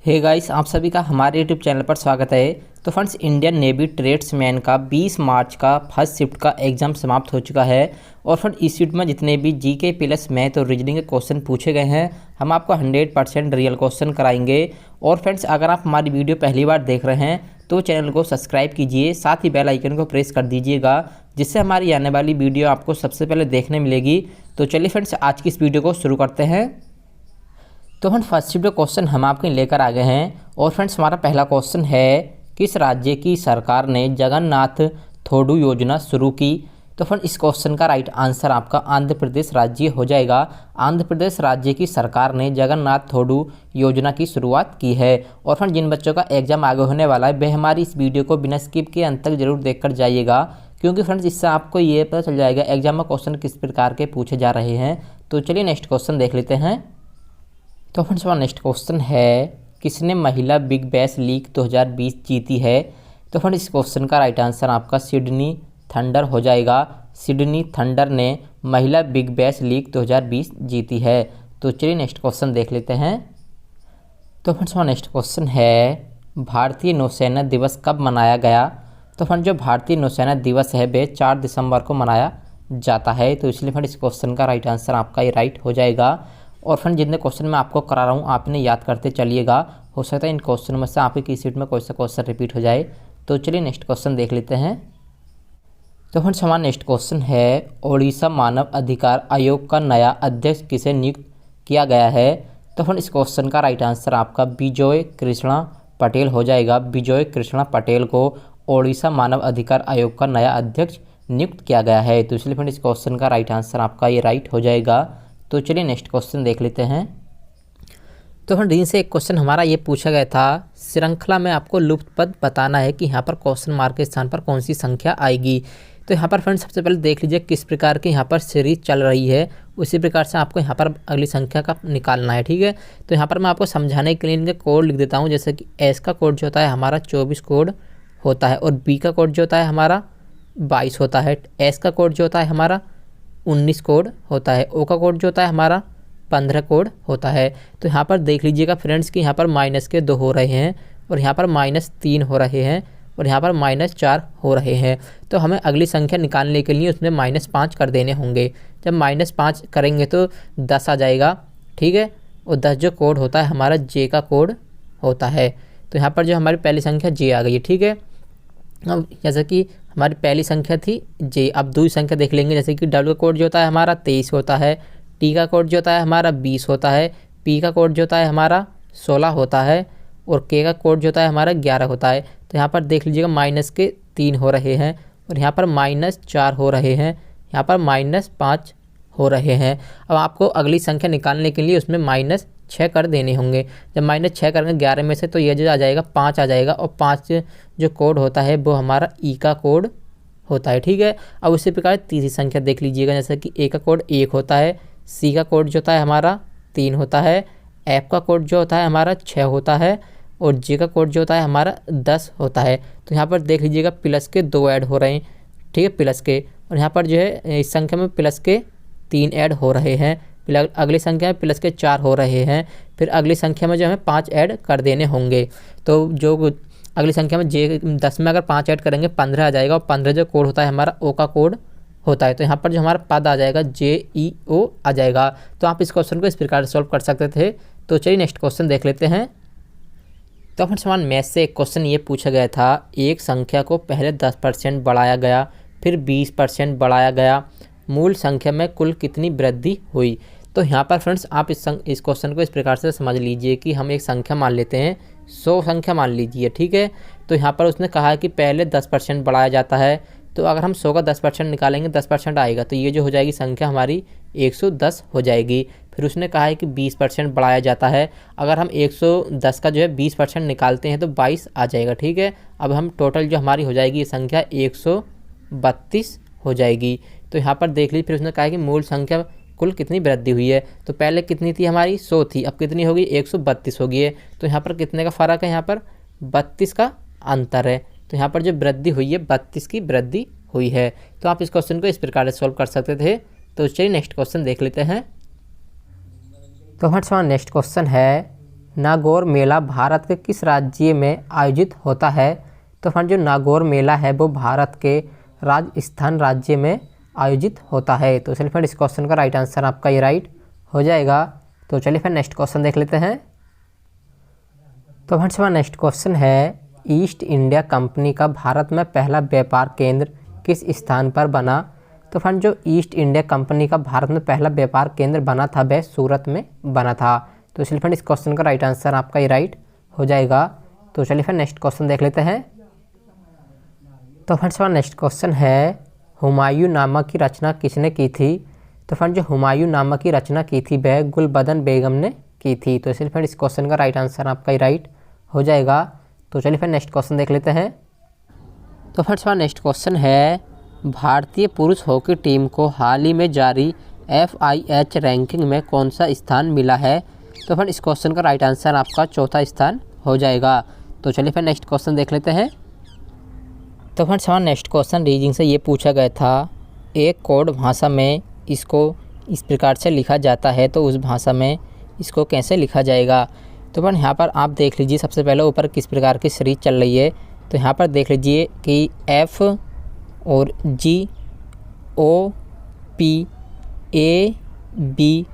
Hey guys, आप सभी का हमारे यूट्यूब चैनल पर स्वागत है। तो फ्रेंड्स, इंडियन नेवी ट्रेड्समैन का 20 मार्च का फर्स्ट शिफ्ट का एग्जाम समाप्त हो चुका है। और फ्रेंड, इस शिफ्ट में जितने भी जीके प्लस मैथ और रीजनिंग के क्वेश्चन पूछे गए हैं, हम आपको 100% रियल क्वेश्चन कराएंगे। और फ्रेंड्स, अगर आप हमारी वीडियो पहली बार देख रहे हैं तो चैनल को सब्सक्राइब कीजिए, साथ ही बेल आइकन को प्रेस कर दीजिएगा, जिससे हमारी आने वाली वीडियो आपको सबसे पहले देखने मिलेगी। तो चलिए फ्रेंड्स, आज की इस वीडियो को शुरू करते हैं। तो फ्रेंड्स, फर्स्ट शिफ्ट क्वेश्चन हम आपके लेकर आ गए हैं। और फ्रेंड्स, हमारा पहला क्वेश्चन है, किस राज्य की सरकार ने जगन्नाथ थोडू योजना शुरू की? तो फ्रेंड, इस क्वेश्चन का राइट आंसर आपका आंध्र प्रदेश राज्य हो जाएगा। आंध्र प्रदेश राज्य की सरकार ने जगन्नाथ थोडू योजना की शुरुआत की है। और फ्रेंड, जिन बच्चों का एग्जाम आगे होने वाला है वह हमारी इस वीडियो को बिना स्किप के अंत तक जरूर देखकर जाइएगा, क्योंकि फ्रेंड्स इससे आपको ये पता चल जाएगा एग्जाम में क्वेश्चन किस प्रकार के पूछे जा रहे हैं। तो चलिए नेक्स्ट क्वेश्चन देख लेते हैं। तो फ्रेंड्स, हमारा नेक्स्ट क्वेश्चन है, किसने महिला बिग बैश लीग 2020 जीती है? तो फ्रेंड्स, इस क्वेश्चन का राइट आंसर आपका सिडनी थंडर हो जाएगा। सिडनी थंडर ने महिला बिग बैश लीग 2020 जीती है। तो चलिए नेक्स्ट क्वेश्चन देख लेते हैं। तो फ्रेंड्स, हमारा नेक्स्ट क्वेश्चन है, भारतीय नौसेना दिवस कब मनाया गया? तो फ्रेंड्स, जो भारतीय नौसेना दिवस है वह 4 दिसंबर को मनाया जाता है। तो इसलिए फ्रेंड्स, इस क्वेश्चन का राइट आंसर आपका ये राइट हो जाएगा। और फ्रेंड, जितने क्वेश्चन मैं आपको करा रहा हूँ आप इन्हें याद करते चलिएगा, हो सकता है इन क्वेश्चन में से आपकी किसी सीट में कोई सा क्वेश्चन रिपीट हो जाए। तो चलिए नेक्स्ट क्वेश्चन देख लेते हैं। तो फ्रेंड्स, हमारा नेक्स्ट क्वेश्चन है, ओडिशा मानव अधिकार आयोग का नया अध्यक्ष किसे नियुक्त किया गया है? तो फ्रेंड, इस क्वेश्चन का राइट आंसर आपका बिजोय कृष्णा पटेल हो जाएगा। बिजोय कृष्णा पटेल को ओडिशा मानव अधिकार आयोग का नया अध्यक्ष नियुक्त किया गया है। तो इसलिए फ्रेंड, इस क्वेश्चन का राइट आंसर आपका ये राइट हो जाएगा। तो चलिए नेक्स्ट क्वेश्चन देख लेते हैं। तो फ्रेंड, इनसे एक क्वेश्चन हमारा ये पूछा गया था, श्रृंखला में आपको लुप्त पद बताना है कि यहाँ पर क्वेश्चन मार्क के स्थान पर कौन सी संख्या आएगी। तो यहाँ पर फ्रेंड, सबसे पहले देख लीजिए किस प्रकार की यहाँ पर सीरीज चल रही है, उसी प्रकार से आपको यहाँ पर अगली संख्या का निकालना है। ठीक है, तो यहाँ पर मैं आपको समझाने के लिए इनके कोड लिख देता हूँ। जैसे कि एस का कोड जो होता है हमारा 24 कोड होता है, और बी का कोड जो होता है हमारा 22 होता है। एस का कोड जो होता है हमारा 19 कोड होता है। ओ का कोड जो होता है हमारा 15 कोड होता है। तो यहाँ पर देख लीजिएगा फ्रेंड्स कि यहाँ पर माइनस के 2 हो रहे हैं, और यहाँ पर -3 हो रहे हैं, और यहाँ पर -4 हो रहे हैं। तो हमें अगली संख्या निकालने के लिए उसमें -5 कर देने होंगे। जब -5 करेंगे तो 10 आ जाएगा। ठीक है, और 10 जो कोड होता है हमारा जे का कोड होता है। तो यहाँ पर जो हमारी पहली संख्या जे आ गई है। ठीक है, अब जैसे कि हमारी पहली संख्या थी जे, अब दूसरी संख्या देख लेंगे। जैसे कि डब्ल्यू का कोड जो होता है हमारा 23 होता है, टी का कोड जो होता है हमारा 20 होता है, पी का कोड जो होता है हमारा 16 होता है, और के का कोड जो होता है हमारा 11 होता है। तो यहाँ पर देख लीजिएगा -3 हो रहे हैं, और यहाँ पर -4 हो रहे हैं, यहाँ पर -5 हो रहे हैं। अब आपको अगली संख्या निकालने के लिए उसमें -6 कर देने होंगे। जब -6 करेंगे 11 में से, तो ये जो आ जाएगा 5 आ जाएगा, और 5 जो कोड होता है वो हमारा ई का कोड होता है। ठीक है, अब उसी प्रकार तीसरी संख्या देख लीजिएगा। जैसे कि ए का कोड 1 होता है, सी का कोड जो होता है हमारा 3 होता है, एफ का कोड जो होता है हमारा 6 होता है, और जे का कोड जो होता है हमारा 10 होता है। तो यहाँ पर देख लीजिएगा प्लस के 2 ऐड हो रहे हैं। ठीक है, प्लस के, और यहाँ पर जो है इस संख्या में प्लस के 3 ऐड हो रहे हैं। अगली संख्या में प्लस के 4 हो रहे हैं। फिर अगली संख्या में जो हमें 5 ऐड कर देने होंगे। तो जो अगली संख्या में जे 10 में अगर 5 ऐड करेंगे 15 आ जाएगा, और 15 जो कोड होता है हमारा ओ का कोड होता है। तो यहाँ पर जो हमारा पद आ जाएगा JEO आ जाएगा। तो आप इस क्वेश्चन को इस प्रकार से सॉल्व कर सकते थे। तो चलिए नेक्स्ट क्वेश्चन देख लेते हैं। तो फ्रेंड्स, हमारे मैथ से एक क्वेश्चन ये पूछा गया था, एक संख्या को पहले 10% बढ़ाया गया, फिर 20% बढ़ाया गया, मूल संख्या में कुल कितनी वृद्धि हुई? तो यहाँ पर फ्रेंड्स, आप इस क्वेश्चन को इस प्रकार से समझ लीजिए कि हम एक संख्या मान लेते हैं, 100 संख्या मान लीजिए। ठीक है, तो यहाँ पर उसने कहा है कि पहले 10% बढ़ाया जाता है। तो अगर हम 100 का 10% निकालेंगे 10% आएगा, तो ये जो हो जाएगी संख्या हमारी 110 हो जाएगी। फिर उसने कहा है कि 20% बढ़ाया जाता है। अगर हम 110 का जो है 20% निकालते हैं तो 22 आ जाएगा। ठीक है, अब हम टोटल जो हमारी हो जाएगी ये संख्या 132 हो जाएगी। तो यहाँ पर देख लीजिए, फिर उसने कहा है कि मूल संख्या कुल कितनी वृद्धि हुई है। तो पहले कितनी थी हमारी 100 थी, अब कितनी होगी 132 होगी है। तो यहाँ पर कितने का फ़र्क है, यहाँ पर 32 का अंतर है। तो यहाँ पर जो वृद्धि हुई है 32 की वृद्धि हुई है। तो आप इस क्वेश्चन को इस प्रकार से सॉल्व कर सकते थे। तो चलिए नेक्स्ट क्वेश्चन देख लेते हैं। तो हमारे नेक्स्ट क्वेश्चन है, नागौर मेला भारत के किस राज्य में आयोजित होता है? तो फ्रेंड जो नागौर मेला है वो भारत के राजस्थान राज्य में आयोजित होता है। तो चलिए फ्रेंड इस क्वेश्चन का राइट आंसर आपका ये राइट हो जाएगा। तो चलिए फ्रेंड नेक्स्ट क्वेश्चन देख लेते हैं। तो फ्रेंड्स हमारा नेक्स्ट क्वेश्चन है, ईस्ट इंडिया कंपनी का भारत में पहला व्यापार केंद्र किस स्थान पर बना? तो फ्रेंड जो ईस्ट इंडिया कंपनी का भारत में पहला व्यापार केंद्र बना था वह सूरत में बना था। तो इसलिए फ्रेंड इस क्वेश्चन का राइट आंसर आपका ये राइट हो जाएगा। तो चलिए फ्रेंड नेक्स्ट क्वेश्चन देख लेते हैं। तो फ्रेंड्स हमारा नेक्स्ट क्वेश्चन है, हुमायूं नामा की रचना किसने की थी? तो फ्रेंड जो हुमायूं नामा की रचना की थी वह गुलबदन बेगम ने की थी। तो इसलिए फ्रेंड इस क्वेश्चन का राइट आंसर आपका ही राइट हो जाएगा। तो चलिए फ्रेंड नेक्स्ट क्वेश्चन देख लेते हैं। तो फ्रेंड्स हमारा नेक्स्ट क्वेश्चन है, भारतीय पुरुष हॉकी टीम को हाल ही में जारी FIH रैंकिंग में कौन सा स्थान मिला है? तो फ्रेंड इस क्वेश्चन का राइट आंसर आपका चौथा स्थान हो जाएगा। तो चलिए फ्रेंड नेक्स्ट क्वेश्चन देख लेते हैं। तो फ्रेंड्स हमारा नेक्स्ट क्वेश्चन रीजनिंग से ये पूछा गया था, एक कोड भाषा में इसको इस प्रकार से लिखा जाता है तो उस भाषा में इसको कैसे लिखा जाएगा? तो फ्रेंड यहाँ पर आप देख लीजिए, सबसे पहले ऊपर किस प्रकार की सीरीज चल रही है। तो यहाँ पर देख लीजिए कि F और G O P A B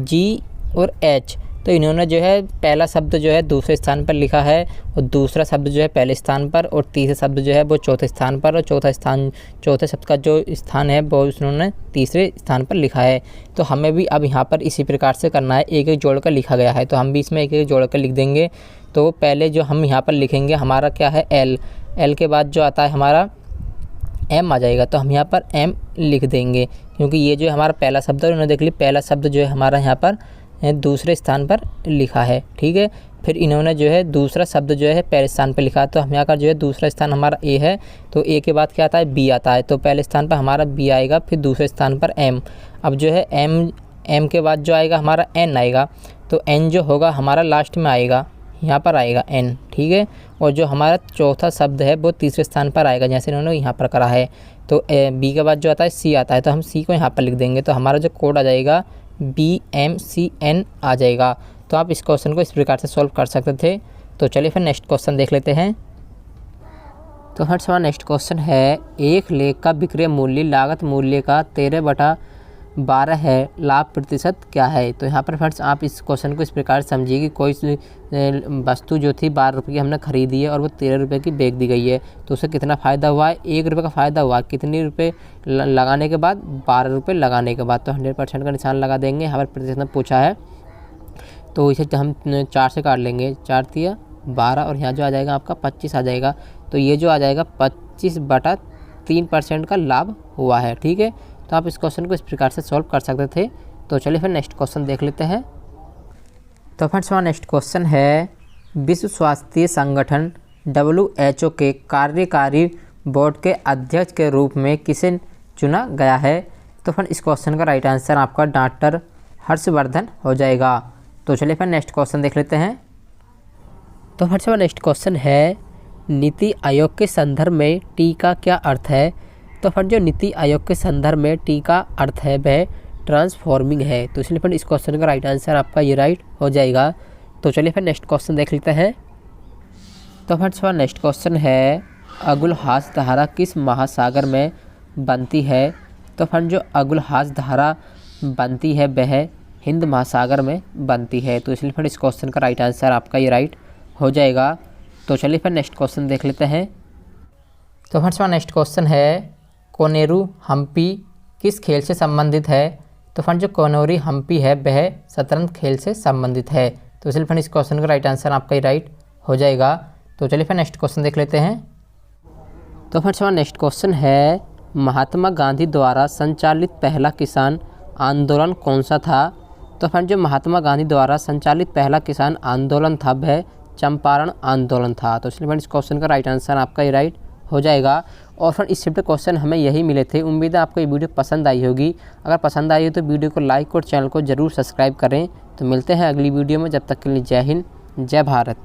G और H, तो इन्होंने जो है पहला शब्द जो है दूसरे स्थान पर लिखा है और दूसरा शब्द जो है पहले स्थान पर और तीसरा शब्द जो है वो चौथे स्थान पर और चौथे शब्द का जो स्थान है वो उन्होंने तीसरे स्थान पर लिखा है। तो हमें भी अब यहाँ पर इसी प्रकार से करना है, एक एक जोड़ कर लिखा गया है तो हम भी इसमें एक एक जोड़ कर लिख देंगे। तो पहले जो हम यहाँ पर लिखेंगे हमारा क्या है L के बाद जो आता है हमारा M आ जाएगा, तो हम यहाँ पर M लिख देंगे क्योंकि ये जो हमारा पहला शब्द है उन्होंने देख ली पहला शब्द जो है हमारा यहाँ पर दूसरे स्थान पर लिखा है, ठीक है। फिर इन्होंने जो है दूसरा शब्द जो है पहले स्थान पर लिखा है, तो हम यहाँ का जो है दूसरा स्थान हमारा A है तो A के बाद क्या आता है B आता है, तो पहले स्थान पर हमारा B आएगा, फिर दूसरे स्थान पर M। अब जो है M के बाद जो आएगा हमारा N आएगा, तो N जो होगा हमारा लास्ट में आएगा, यहाँ पर आएगा N, ठीक है। और जो हमारा चौथा शब्द है वो तीसरे स्थान पर आएगा जैसे इन्होंने यहाँ पर करा है। तो B के बाद जो आता है C आता है, तो हम C को यहाँ पर लिख देंगे, तो हमारा जो कोड आ जाएगा BMCN आ जाएगा। तो आप इस क्वेश्चन को इस प्रकार से सॉल्व कर सकते थे। तो चलिए फिर नेक्स्ट क्वेश्चन देख लेते हैं। तो फ्रेंड्स हमारा नेक्स्ट क्वेश्चन है, एक लेख का विक्रय मूल्य लागत मूल्य का 13/12 है, लाभ प्रतिशत क्या है? तो यहाँ पर फ्रेंड्स आप इस क्वेश्चन को इस प्रकार समझिए कि कोई वस्तु जो थी 12 रुपये की हमने खरीदी है और वो 13 रुपये की बेच दी गई है, तो उससे कितना फ़ायदा हुआ है? 1 रुपये का फ़ायदा हुआ। कितने रुपये लगाने के बाद? 12 रुपये लगाने के बाद। तो 100% का निशान लगा देंगे। यहाँ पर प्रतिशत में पूछा है तो इसे हम 4 से काट लेंगे, 4 तिया 12 और यहाँ जो आ जाएगा आपका 25 आ जाएगा। तो ये जो आ जाएगा 25/3% का लाभ हुआ है, ठीक है। तो आप इस क्वेश्चन को इस प्रकार से सॉल्व कर सकते थे। तो चलिए फिर नेक्स्ट क्वेश्चन देख लेते हैं। तो फ्रेंड्स हमारा नेक्स्ट क्वेश्चन है, विश्व स्वास्थ्य संगठन WHO के कार्यकारी बोर्ड के अध्यक्ष के रूप में किसे चुना गया है? तो फ्रेंड इस क्वेश्चन का राइट आंसर आपका डॉक्टर हर्षवर्धन हो जाएगा। तो चलिए फिर नेक्स्ट क्वेश्चन देख लेते हैं। तो फ्रेंड्स हमारा नेक्स्ट क्वेश्चन है, नीति आयोग के संदर्भ में टी का क्या अर्थ है? तो फ्रेंड जो नीति आयोग के संदर्भ में टी का अर्थ है वह ट्रांसफॉर्मिंग है। तो इसलिए फ्रेंड इस क्वेश्चन का राइट आंसर आपका ये राइट हो जाएगा। तो चलिए फिर नेक्स्ट क्वेश्चन देख लेते हैं। तो फ्रेंड्स हमारा नेक्स्ट क्वेश्चन है, अगुलहास धारा किस महासागर में बनती है? तो फ्रेंड जो अगुलहास धारा बनती है वह हिंद महासागर में बनती है। तो इसलिए फ्रेंड इस क्वेश्चन का राइट आंसर आपका ये राइट हो जाएगा। तो चलिए फिर नेक्स्ट क्वेश्चन देख लेते हैं। तो फ्रेंड्स हमारा नेक्स्ट क्वेश्चन है, कोनेरू हम्पी किस खेल से संबंधित है? तो फ्रेंड जो कोनेरू हम्पी है वह शतरंज खेल से संबंधित है। तो इसलिए फ्रेंड इस क्वेश्चन का राइट आंसर आपका ही राइट हो जाएगा। तो चलिए फिर नेक्स्ट क्वेश्चन देख लेते हैं। तो फ्रेंड्स हमारा नेक्स्ट क्वेश्चन है, महात्मा गांधी द्वारा संचालित पहला किसान आंदोलन कौन सा था? तो फ्रेंड जो महात्मा गांधी द्वारा संचालित पहला किसान आंदोलन था वह चंपारण आंदोलन था। तो इसलिए फ्रेंड इस क्वेश्चन का राइट आंसर आपका ही राइट हो जाएगा। और फ्रेंड इस शिफ्ट क्वेश्चन हमें यही मिले थे। उम्मीद है आपको ये वीडियो पसंद आई होगी। अगर पसंद आई हो तो वीडियो को लाइक और चैनल को ज़रूर सब्सक्राइब करें। तो मिलते हैं अगली वीडियो में, जब तक के लिए जय हिंद जय भारत।